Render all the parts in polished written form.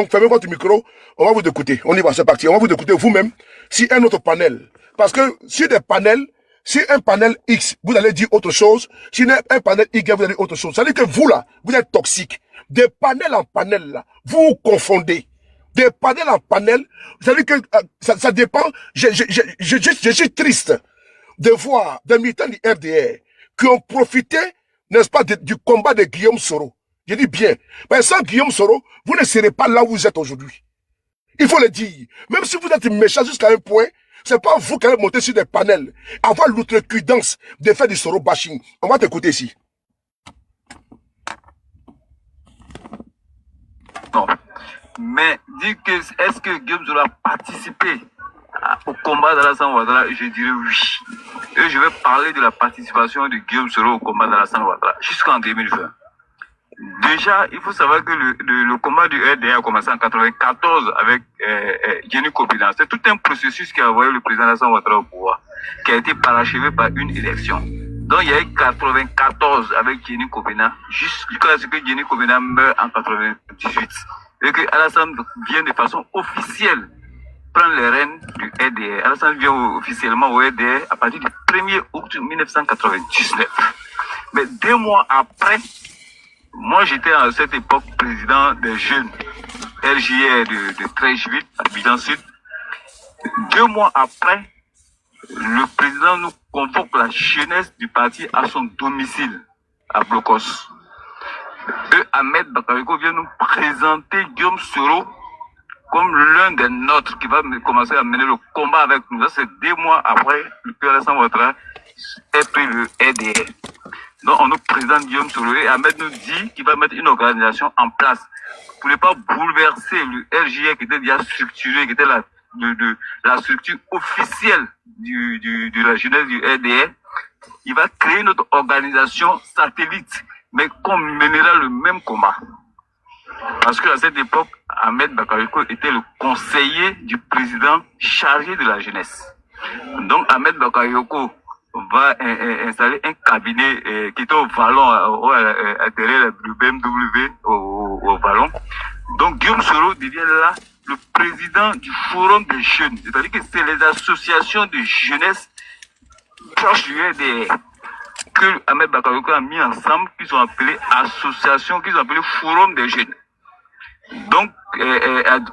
Donc, fermez votre micro, on va vous écouter. On y va, c'est parti. On va vous écouter vous-même si un autre panel. Parce que si des panels, si un panel X, vous allez dire autre chose. Si un panel Y, vous allez dire autre chose. Ça veut dire que vous, là, vous êtes toxique. Des panels en panel, là, vous vous confondez. Des panels en panel, ça veut dire que ça dépend. Je suis triste de voir des militants du RDR qui ont profité, n'est-ce pas, du combat de Guillaume Soro. Je dis bien. Mais sans Guillaume Soro, vous ne serez pas là où vous êtes aujourd'hui. Il faut le dire. Même si vous êtes méchant jusqu'à un point, c'est pas vous qui allez monter sur des panels, avoir l'outrecuidance de faire du Soro bashing. On va t'écouter ici. Non. Mais dire que est-ce que Guillaume Soro a participé au combat d'Alassane Ouattara, je dirais oui. Et je vais parler de la participation de Guillaume Soro au combat d'Alassane Ouattara jusqu'en 2020. Déjà, il faut savoir que le combat du RDA a commencé en 1994 avec Yeni Kopina. C'est tout un processus qui a envoyé le président Alassane Ouattara au pouvoir, qui a été parachevé par une élection. Donc il y a eu 1994 avec Yeni Kopina, jusqu'à ce que Yeni Kopina meure en 1998. Et que Alassane vient de façon officielle prendre les rênes du RDR. Alassane vient officiellement au RDR à partir du 1er août 1999. Mais 2 mois après, moi j'étais à cette époque président des jeunes RJR de Treichville, à Abidjan Sud. 2 mois après, le président nous convoque la jeunesse du parti à son domicile, à Blocos. Ahmed Bakariko vient nous présenter Guillaume Soro comme l'un des nôtres qui va commencer à mener le combat avec nous. Ça, c'est 2 mois après que Alassane Ouattara ait pris le RDR. Donc, on nous présente Guillaume Soro et Ahmed nous dit qu'il va mettre une organisation en place pour ne pas bouleverser le RJR qui était déjà structuré, qui était la structure officielle de la jeunesse du RDR. Il va créer notre organisation satellite, mais qu'on mènera le même combat. Parce qu'à cette époque, Ahmed Bakariko était le conseiller du président chargé de la jeunesse. Donc, Ahmed Bakariko va installer un cabinet qui était au Vallon, derrière le BMW au Vallon. Donc, Guillaume Soro devient là le président du Forum des jeunes. C'est-à-dire que c'est les associations de jeunesse proches du RDR que Ahmed Bakariko a mis ensemble, qui sont appelées associations, qui sont appelées Forum des jeunes. Donc,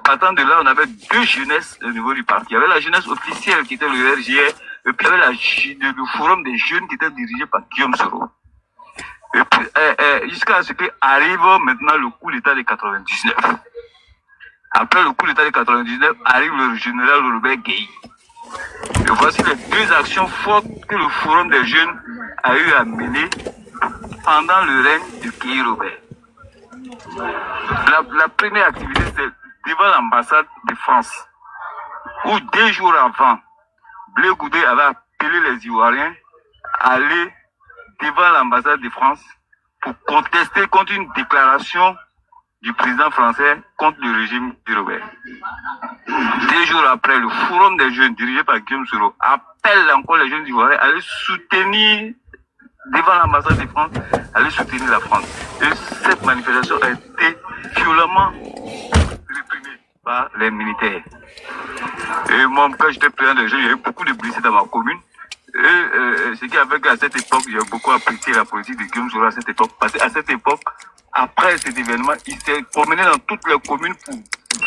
partant de là, on avait 2 jeunesses au niveau du parti. Il y avait la jeunesse officielle qui était le RJR, et puis il y avait le forum des jeunes qui était dirigé par Guillaume Soro. Et puis, jusqu'à ce qu'arrive maintenant le coup d'État de 99. Après le coup d'État de 99, arrive le général Robert Gueye. Et voici les 2 actions fortes que le forum des jeunes a eu à mener pendant le règne de Gueye Robert. La première activité, c'est devant l'ambassade de France, où 2 jours avant, Blé Goudé avait appelé les Ivoiriens à aller devant l'ambassade de France pour contester contre une déclaration du président français contre le régime de Robert. 2 jours après, le forum des jeunes dirigé par Guillaume Soro appelle encore les jeunes Ivoiriens à aller soutenir devant l'ambassade de France, aller soutenir la France. Et cette manifestation a été violemment réprimée par les militaires. Et moi, quand j'étais président des jeunes, il y avait beaucoup de blessés dans ma commune. Et ce qui a fait qu'à cette époque, j'ai beaucoup apprécié la politique de Guillaume Soro à cette époque. Parce qu'à cette époque, après cet événement, il s'est promené dans toutes les communes pour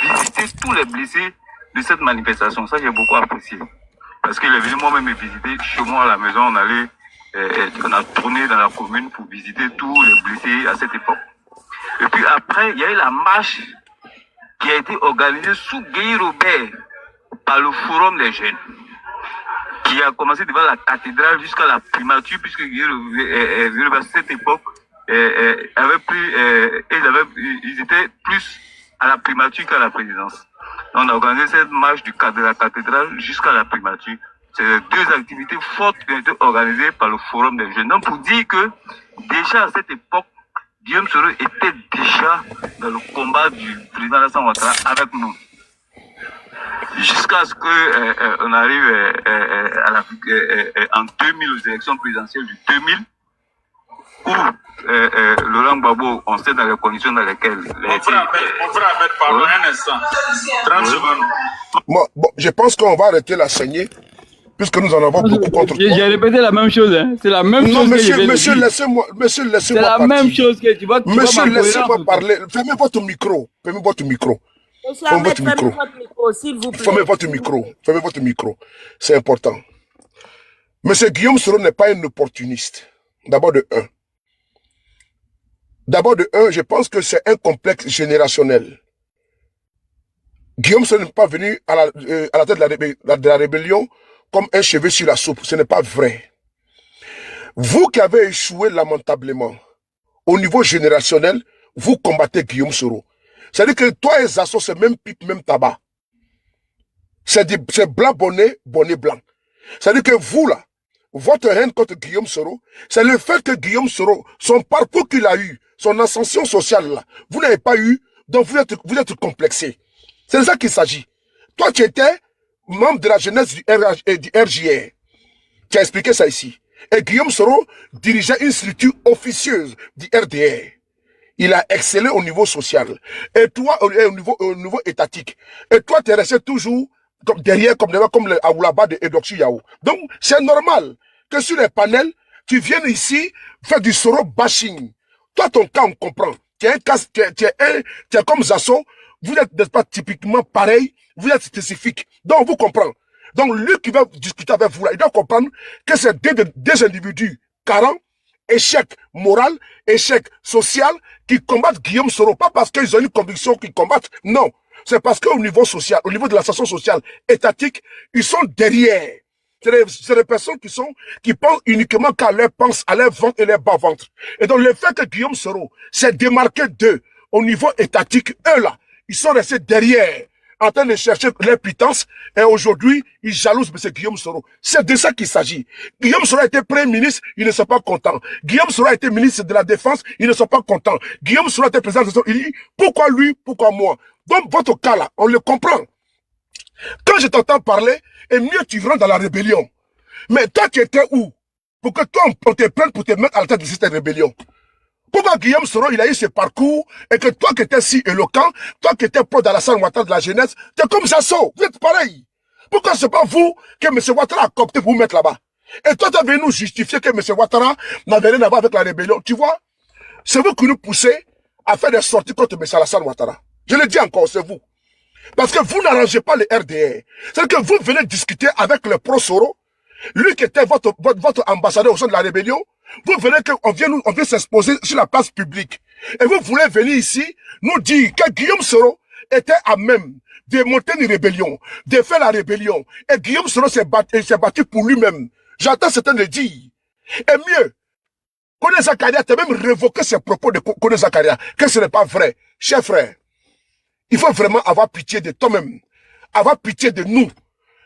visiter tous les blessés de cette manifestation. Ça, j'ai beaucoup apprécié. Parce qu'il est venu moi-même me visiter chez moi à la maison. On a tourné dans la commune pour visiter tous les blessés à cette époque. Et puis après, il y a eu la marche qui a été organisée sous Gueye Robert par le Forum des jeunes, qui a commencé devant la cathédrale jusqu'à la primature, puisque Gueye Robert à cette époque ils étaient plus à la primature qu'à la présidence. On a organisé cette marche de la cathédrale jusqu'à la primature. C'est les 2 activités fortes qui ont été organisées par le Forum des jeunes. Donc, pour dire que, déjà à cette époque, Guillaume Soro était déjà dans le combat du président Alassane Ouattara avec nous. Jusqu'à ce qu'on arrive en 2000 aux élections présidentielles du 2000, où Laurent Gbagbo, on sait dans les conditions dans lesquelles... Mon frère Ahmed, pardon, un instant. 30 secondes. Bon, je pense qu'on va arrêter la saignée, puisque nous en avons beaucoup contre toi. J'ai répété la même chose, hein. C'est la même chose monsieur, que monsieur, laissez-moi c'est la la même chose que tu vas Monsieur, laissez-moi parler. Fermez votre micro. Monsieur Ahmed, fermez votre micro, s'il vous plaît. Fermez votre micro. C'est important. Monsieur Guillaume Soro n'est pas un opportuniste. D'abord de un. Je pense que c'est un complexe générationnel. Guillaume Soro n'est pas venu à la tête de la rébellion comme un cheveu sur la soupe. Ce n'est pas vrai. Vous qui avez échoué lamentablement, au niveau générationnel, vous combattez Guillaume Soro. C'est-à-dire que toi et Zasso, c'est même pipe, même tabac. C'est blanc bonnet, bonnet blanc. C'est-à-dire que vous, là, votre haine contre Guillaume Soro, c'est le fait que Guillaume Soro, son parcours qu'il a eu, son ascension sociale, là, vous n'avez pas eu, donc vous êtes complexé. C'est de ça qu'il s'agit. Toi, tu étais membre de la jeunesse du RJR. Tu as expliqué ça ici. Et Guillaume Soro dirigeait une structure officieuse du RDR. Il a excellé au niveau social. Et toi, au niveau étatique. Et toi, tu es resté toujours derrière, comme le Aoulaba de Edoxi Yao. Donc, c'est normal que sur les panels, tu viennes ici faire du Soro bashing. Toi, ton cas, on comprend. Tu es comme Zasso. Vous êtes, n'est-ce pas, typiquement pareil. Vous êtes spécifique. Donc, on vous comprend. Donc, lui qui va discuter avec vous, là, il doit comprendre que c'est des individus carents, échec moral, échec social, qui combattent Guillaume Soro. Pas parce qu'ils ont une conviction qu'ils combattent. Non. C'est parce qu'au niveau social, au niveau de l'association sociale étatique, ils sont derrière. C'est des personnes qui pensent uniquement qu'à leur pense, à leur ventre et leur bas-ventre. Et donc, le fait que Guillaume Soro s'est démarqué d'eux au niveau étatique, eux là, ils sont restés derrière, en train de chercher leur pitance, et aujourd'hui, ils jalousent M. Guillaume Soro. C'est de ça qu'il s'agit. Guillaume Soro a été premier ministre, ils ne sont pas contents. Guillaume Soro a été ministre de la Défense, ils ne sont pas contents. Guillaume Soro a été président de la il dit, pourquoi lui, pourquoi moi? Donc, votre cas là, on le comprend. Quand je t'entends parler, et mieux tu rentres dans la rébellion. Mais toi, tu étais où? Pour que toi, on te prenne pour te mettre à la tête de cette rébellion. Pourquoi Guillaume Soro, il a eu ce parcours, et que toi qui étais si éloquent, toi qui étais pro d'Alassane Ouattara de la jeunesse, t'es comme Zasso, vous êtes pareil. Pourquoi c'est pas vous que M. Ouattara a coopté pour vous mettre là-bas? Et toi, tu as venu nous justifier que M. Ouattara n'avait rien à voir avec la rébellion. Tu vois? C'est vous qui nous poussez à faire des sorties contre M. Alassane Ouattara. Je le dis encore, c'est vous. Parce que vous n'arrangez pas le RDR. C'est que vous venez discuter avec le pro-Soro, lui qui était votre ambassadeur au sein de la rébellion. Vous venez qu'on vient s'exposer sur la place publique. Et vous voulez venir ici nous dire que Guillaume Soro était à même de monter une rébellion, de faire la rébellion. Et Guillaume Soro s'est battu pour lui-même. J'entends certains le dire. Et mieux, Kone Zakaria t'a même révoqué ses propos de Kone Zakaria, que ce n'est pas vrai. Cher frère, il faut vraiment avoir pitié de toi-même, avoir pitié de nous.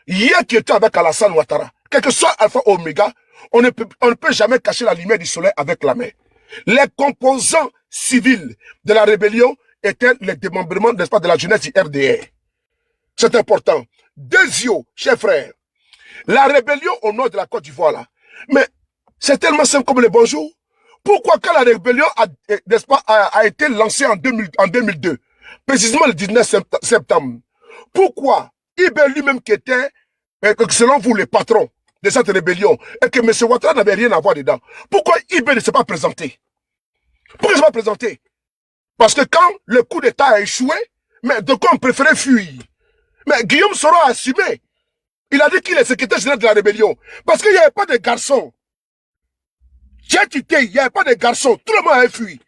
Hier qui était avec Alassane Ouattara, quel que soit Alpha Omega, on ne peut jamais cacher la lumière du soleil avec la main. Les composants civils de la rébellion étaient les démembrements, n'est-ce pas, de la jeunesse du RDR. C'est important. Deuxièmement, chers frères, la rébellion au nord de la Côte d'Ivoire, là, mais c'est tellement simple comme le bonjour. Pourquoi quand la rébellion n'est-ce pas, a été lancée en 2002, précisément le 19 septembre, pourquoi Ibé lui-même qui était, selon vous, le patron de cette rébellion, et que M. Ouattara n'avait rien à voir dedans, pourquoi Ibé ne s'est pas présenté? Pourquoi il ne s'est pas présenté? Parce que quand le coup d'État a échoué, mais de quoi on préférait fuir? Mais Guillaume Soro a assumé. Il a dit qu'il est secrétaire général de la rébellion. Parce qu'il n'y avait pas de garçons. Il n'y avait pas de garçons. Tout le monde avait fui.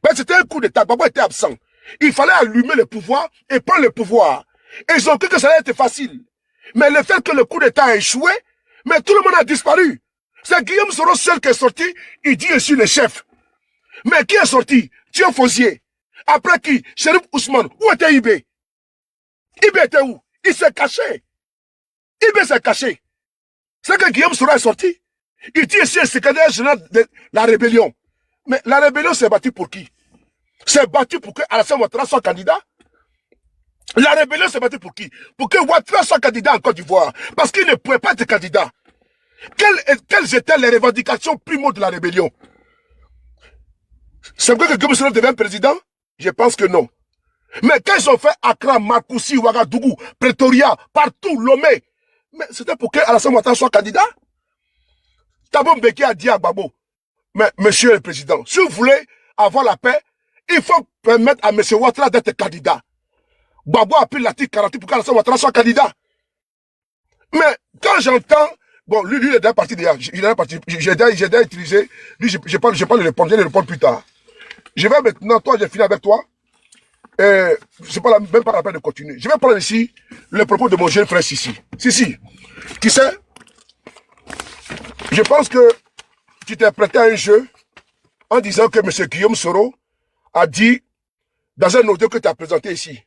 Mais c'était un coup d'État. Baba était absent. Il fallait allumer le pouvoir et prendre le pouvoir. Et ils ont cru que ça allait être facile. Mais le fait que le coup d'État a échoué, mais tout le monde a disparu. C'est Guillaume Soro seul qui est sorti. Il dit je suis le chef. Mais qui est sorti? Thio Fosier. Après qui? Chérif Ousmane. Où était Ibé? Ibé était où? Il s'est caché. Ibé s'est caché. C'est que Guillaume Soro est sorti. Il dit ici le secrétaire général de la rébellion. Mais la rébellion s'est battue pour qui? C'est battu pour que Alassane Ouattara soit candidat? La rébellion s'est battue pour qui? Pour que Ouattara soit candidat en Côte d'Ivoire. Parce qu'il ne pouvait pas être candidat. Quelles étaient les revendications primaux de la rébellion? C'est vrai que Guillaume Soro devient président? Je pense que non. Mais quand ils ont fait Accra, Marcoussis, Ouagadougou, Pretoria, partout, Lomé, mais c'était pour que Alassane Ouattara soit candidat? Thabo Mbeki a dit à Gbagbo, mais monsieur le président, si vous voulez avoir la paix, il faut permettre à monsieur Ouattara d'être candidat. Gbagbo a pris l'article 48 pour qu'Alassane Ouattara soit candidat. Mais quand j'entends, bon, lui il est déjà parti déjà, j'ai déjà utilisé, lui, je ne vais pas le répondre, je vais le répondre plus tard. Je vais maintenant, toi, j'ai fini avec toi. C'est pas même pas la peine de continuer. Je vais prendre ici le propos de mon jeune frère Sissi. Sissi, tu sais, je pense que tu t'es prêté à un jeu en disant que M. Guillaume Soro a dit dans un audio que tu as présenté ici.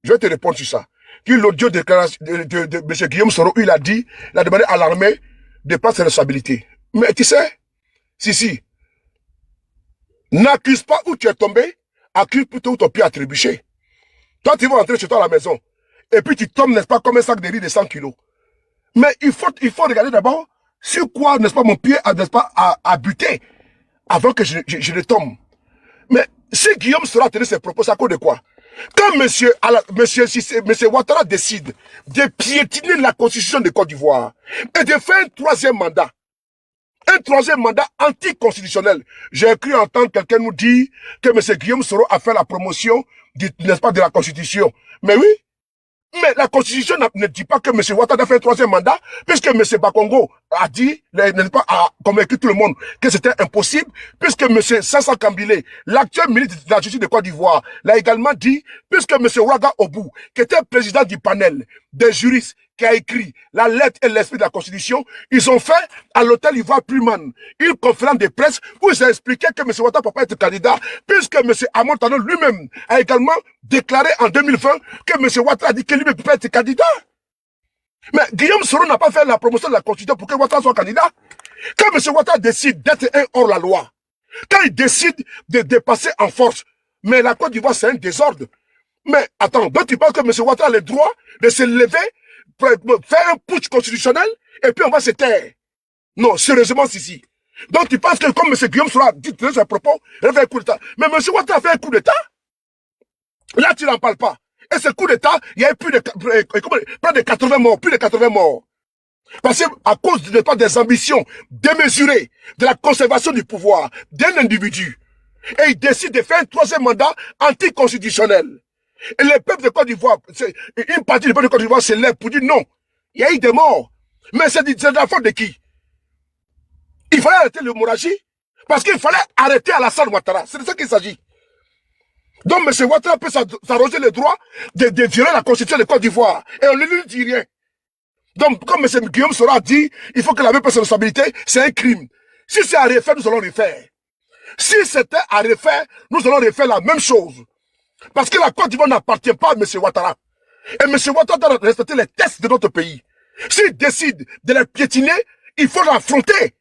Je vais te répondre sur ça. L'audio de M. Guillaume Soro, il a dit, il a demandé à l'armée de prendre ses responsabilités. Mais tu sais, Sissi, n'accuse pas où tu es tombé, accuse plutôt où ton pied a trébuché. Toi, tu vas rentrer chez toi à la maison, et puis tu tombes, n'est-ce pas, comme un sac de riz de 100 kilos. Mais il faut regarder d'abord sur quoi, n'est-ce pas, mon pied a, n'est-ce pas, a buté, avant que je ne tombe. Mais si Guillaume Soro a tenu ses propos, c'est à cause de quoi? Quand monsieur Ouattara décide de piétiner la constitution de Côte d'Ivoire et de faire un troisième mandat anticonstitutionnel. J'ai cru entendre quelqu'un nous dire que M. Guillaume Soro a fait la promotion, n'est-ce pas, de la Constitution. Mais oui, mais la Constitution ne dit pas que M. Ouattara a fait un troisième mandat, puisque M. Bakongo a dit, n'est-ce pas, a convaincu tout le monde que c'était impossible, puisque M. Sassa Kambile, l'actuel ministre de la Justice de Côte d'Ivoire, l'a également dit, puisque M. Ouaga Obou, qui était président du panel des juristes, qui a écrit la lettre et l'esprit de la Constitution, ils ont fait à l'hôtel Ivoire Pullman une conférence de presse où ils ont expliqué que M. Ouattara ne peut pas être candidat, puisque M. Amon Tano lui-même a également déclaré en 2020 que M. Ouattara a dit que lui ne peut pas être candidat. Mais Guillaume Soro n'a pas fait la promotion de la Constitution pour que Ouattara soit candidat. Quand M. Ouattara décide d'être un hors-la-loi, quand il décide de dépasser en force, mais la Côte d'Ivoire c'est un désordre. Mais attends, donc tu penses que M. Ouattara a le droit de se lever, faire un putsch constitutionnel, et puis on va se taire? Non, sérieusement, si. Donc tu penses que comme M. Guillaume Soro a dit dans ses propos, il a fait un coup d'État. Mais M. Ouattara a fait un coup d'État? Là, tu n'en parles pas. Et ce coup d'État, il y a eu près de 80 morts, plus de 80 morts. Parce qu'à cause des ambitions démesurées de la conservation du pouvoir d'un individu, et il décide de faire un troisième mandat anticonstitutionnel. Et le peuple de Côte d'Ivoire, une partie du peuple de Côte d'Ivoire se lève pour dire non, il y a eu des morts. Mais c'est de la faute de qui? Il fallait arrêter l'hémorragie, parce qu'il fallait arrêter Alassane Ouattara. C'est de ça qu'il s'agit. Donc M. Ouattara peut s'arroger le droit de violer la constitution de Côte d'Ivoire. Et on ne lui dit rien. Donc, comme M. Guillaume Soro a dit, il faut que la même prenne ses responsabilités, c'est un crime. Si c'est à refaire, nous allons refaire. Si c'était à refaire, nous allons refaire la même chose. Parce que la Côte d'Ivoire n'appartient pas à M. Ouattara. Et M. Ouattara doit respecter les tests de notre pays. S'il décide de les piétiner, il faut l'affronter.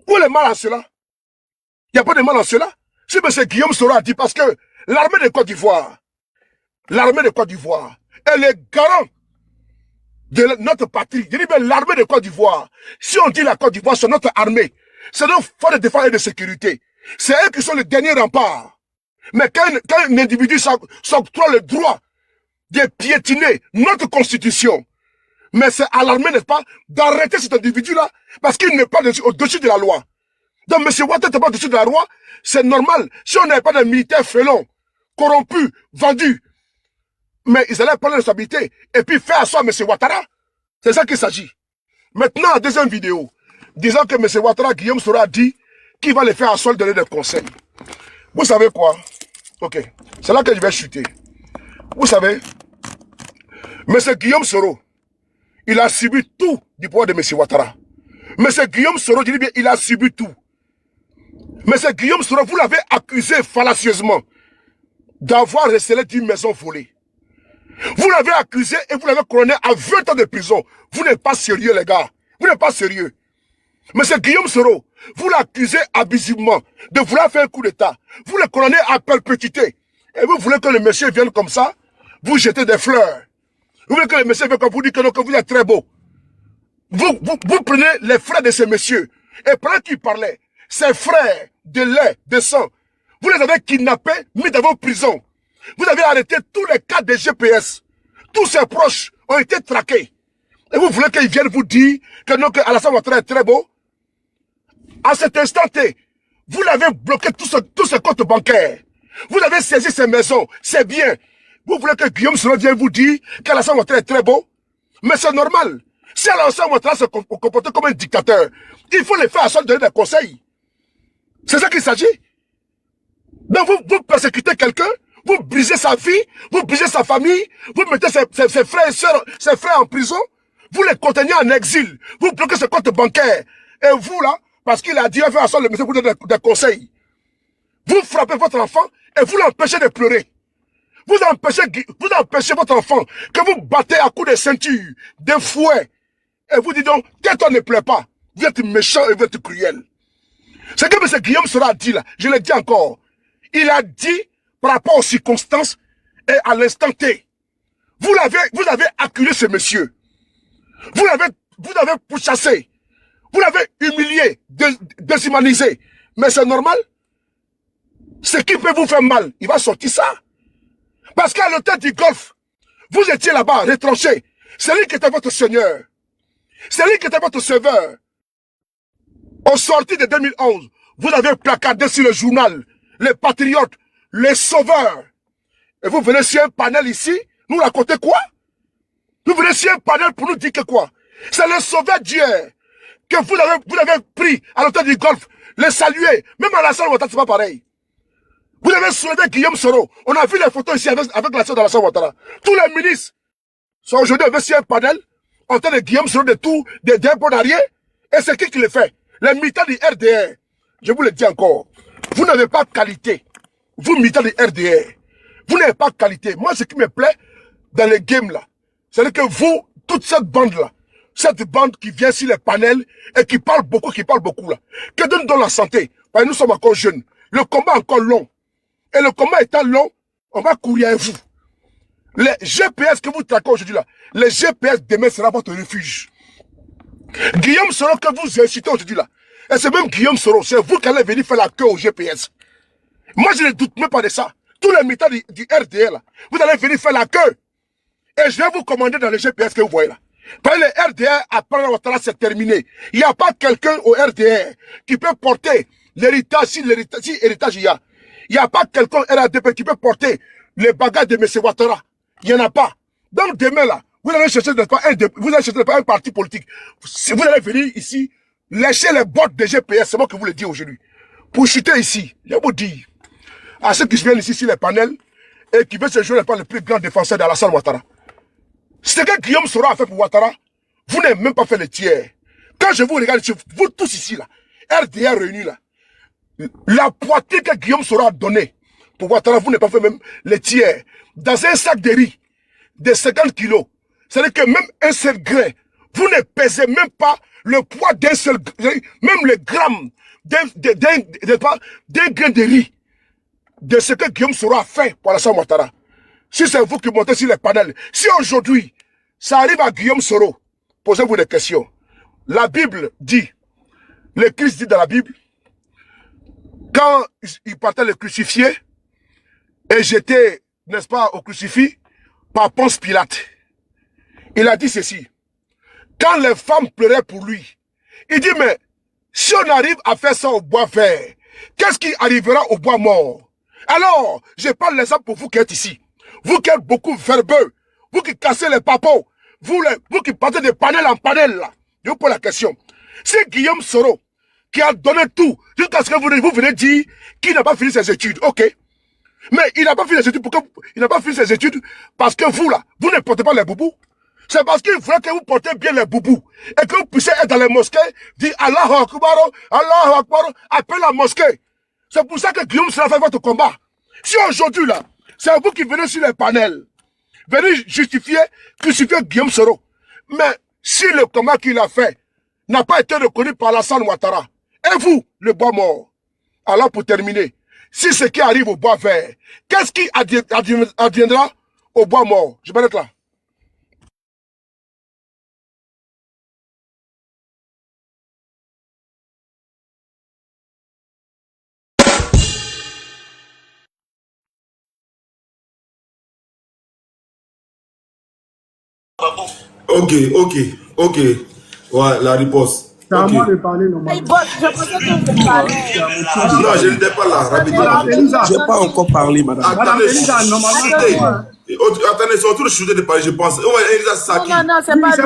Où est le mal en cela? Il n'y a pas de mal en cela. Si M. Guillaume Soro a dit, parce que l'armée de Côte d'Ivoire, elle est garant de notre patrie. Je dis bien l'armée de Côte d'Ivoire. Si on dit la Côte d'Ivoire, c'est notre armée. C'est nos forces de défense et de sécurité. C'est eux qui sont les derniers remparts. Mais quand un individu s'octroie le droit de piétiner notre constitution, mais c'est à l'armée, n'est-ce pas, d'arrêter cet individu-là, parce qu'il n'est pas au-dessus de la loi. Donc, M. Ouattara n'est pas au-dessus de la loi, c'est normal. Si on n'avait pas de militaires félons, corrompus, vendus, mais ils allaient prendre la responsabilité et puis faire asseoir M. Ouattara. C'est ça qu'il s'agit. Maintenant, la deuxième vidéo, disant que M. Ouattara, Guillaume Soro a dit qu'il va les faire asseoir, donner des conseils. Vous savez quoi? Ok, c'est là que je vais chuter. Vous savez, M. Guillaume Soro, il a subi tout du pouvoir de M. Ouattara. M. Guillaume Soro, je dis bien, il a subi tout. M. Guillaume Soro, vous l'avez accusé fallacieusement d'avoir recelé d'une maison volée. Vous l'avez accusé et vous l'avez condamné à 20 ans de prison. Vous n'êtes pas sérieux, les gars. Vous n'êtes pas sérieux. M. Guillaume Soro, vous l'accusez abusivement de vouloir faire un coup d'État. Vous le condamnez à perpétuité. Et vous voulez que le monsieur vienne comme ça, vous jetez des fleurs. Vous voulez que le monsieur vienne comme vous dites que, non, que vous êtes très beau. Vous prenez les frères de ces messieurs. Et pendant qu'il parlait, ces frères de lait, de sang, Vous les avez kidnappés, mis dans vos prisons. Vous avez arrêté tous les cas des GPS. Tous ses proches ont été traqués. Et vous voulez qu'ils viennent vous dire que non, que Alassane Ouattara est très beau? À cet instant T, vous l'avez bloqué tous ses comptes bancaires. Vous avez saisi ses maisons, ses biens. Vous voulez que Guillaume Soro vienne vous dire qu'Alassane Ouattara est très beau? Mais c'est normal. Si Alassane Ouattara se comporte comme un dictateur, il faut les faire asseoir donner des conseils. C'est ça qu'il s'agit. Donc vous persécutez quelqu'un, vous brisez sa vie, vous brisez sa famille, vous mettez ses frères et sœurs, ses frères en prison, vous les contenez en exil, vous bloquez ses comptes bancaires. Et vous là, parce qu'il a dit, faire asseoir le monsieur pour donner des conseils. Vous frappez votre enfant et vous l'empêchez de pleurer. Vous empêchez votre enfant que vous battez à coups de ceinture, de fouet. Et vous dites donc, tais-toi, ne pleure pas. Vous êtes méchant et vous êtes cruel. C'est que M. Guillaume Soro a dit là, je le dis encore. Il a dit par rapport aux circonstances et à l'instant T. Vous avez acculé ce monsieur. Vous l'avez pourchassé. Vous l'avez humilié, déshumanisé. Mais c'est normal. Ce qui peut vous faire mal, il va sortir ça. Parce qu'à l'hôtel du Golfe, vous étiez là-bas, retranché. C'est lui qui était votre seigneur. C'est lui qui était votre sauveur. Au sorti de 2011, vous avez placardé sur le journal les patriotes, les sauveurs. Et vous venez sur un panel ici, nous raconter quoi? Vous venez sur un panel pour nous dire que quoi? C'est le sauveur d'hier que vous avez pris à l'hôtel du Golfe, les saluer. Même à la salle Ouattara, c'est pas pareil. Vous avez soulevé Guillaume Soro. On a vu les photos ici avec la salle d'Alassane Ouattara. Tous les ministres sont aujourd'hui sur un panel, en train de Guillaume Soro de tout, d'un bon arrière. Et c'est qui le fait? Les militants du RDR. Je vous le dis encore. Vous n'avez pas qualité. Vous, militants du RDR. Vous n'avez pas qualité. Moi, ce qui me plaît dans les games là, c'est que vous, toute cette bande-là, cette bande qui vient sur les panels et qui parle beaucoup là, que donne dans la santé. Parce que nous sommes encore jeunes. Le combat est encore long. Et le combat étant long, on va courir à vous. Les GPS que vous traquez aujourd'hui là, les GPS demain sera votre refuge. Guillaume Soro que vous incitez aujourd'hui là, et c'est même Guillaume Soro, c'est vous qui allez venir faire la queue au GPS. Moi je ne doute même pas de ça. Tous les militants du RDR là, vous allez venir faire la queue. Et je vais vous commander dans les GPS que vous voyez là. Parce que le RDR, après Ouattara, c'est terminé. Il n'y a pas quelqu'un au RDR qui peut porter l'héritage, si héritage il y a. Il n'y a pas quelqu'un au RADP qui peut porter les bagages de M. Ouattara. Il n'y en a pas. Donc demain là, vous allez chercher pas un parti politique. Si vous allez venir ici, lécher les bottes des GPS, c'est moi que vous le dis aujourd'hui. Pour chuter ici, je vous dis, à ceux qui viennent ici sur les panels et qui veulent se jouer par le plus grand défenseur d'Alassane Ouattara. Ce que Guillaume Soro a fait pour Ouattara, vous n'avez même pas fait le tiers. Quand je vous regarde, vous tous ici là, RDR réunis là, la poitrine que Guillaume Soro a donnée pour Ouattara, vous n'avez pas fait même le tiers. Dans un sac de riz de 50 kilos, c'est-à-dire que même un seul grain, vous ne pesez même pas le poids d'un seul, même le gramme d'un grain de riz, de ce que Guillaume Soro a fait pour Alassane Ouattara. Si c'est vous qui montez sur les panels, si aujourd'hui, ça arrive à Guillaume Soro, posez-vous des questions. La Bible dit, le Christ dit dans la Bible, quand il partait le crucifier, et j'étais, n'est-ce pas, au crucifix, par Ponce Pilate, il a dit ceci. Quand les femmes pleuraient pour lui, il dit, mais si on arrive à faire ça au bois vert, qu'est-ce qui arrivera au bois mort? Alors, je parle l'exemple pour vous qui êtes ici. Vous qui êtes beaucoup verbeux, vous qui cassez les papos, vous qui partez de panel en panel là, je vous pose la question. C'est Guillaume Soro qui a donné tout, jusqu'à ce que vous venez dire qu'il n'a pas fini ses études, ok. Mais il n'a pas fini ses études, pourquoi il n'a pas fini ses études? Parce que vous là, vous ne portez pas les boubous. C'est parce qu'il faudrait que vous portez bien les boubous. Et que vous puissiez être dans les mosquées, dire Allahu Akbar, appelle la mosquée. C'est pour ça que Guillaume Soro fait votre combat. Si aujourd'hui là, c'est vous qui venez sur les panels, venez crucifier Guillaume Soro. Mais si le combat qu'il a fait n'a pas été reconnu par Alassane Ouattara, et vous, le bois mort, alors pour terminer, si ce qui arrive au bois vert, qu'est-ce qui adviendra au bois mort? Je vais être là. Ok. Ouais, la riposte. C'est à Ok. moi de parler normalement. Hey, boss, je pensais que je parlais. Non, je n'étais pas là. Rapidement. Madame Elisa. J'ai pas encore parlé, madame. Madame Elisa, normalement, c'est moi. Attendez, c'est autour de shooter de parler, je pense. Ouais, Elisa Saki. Non, c'est pas lui.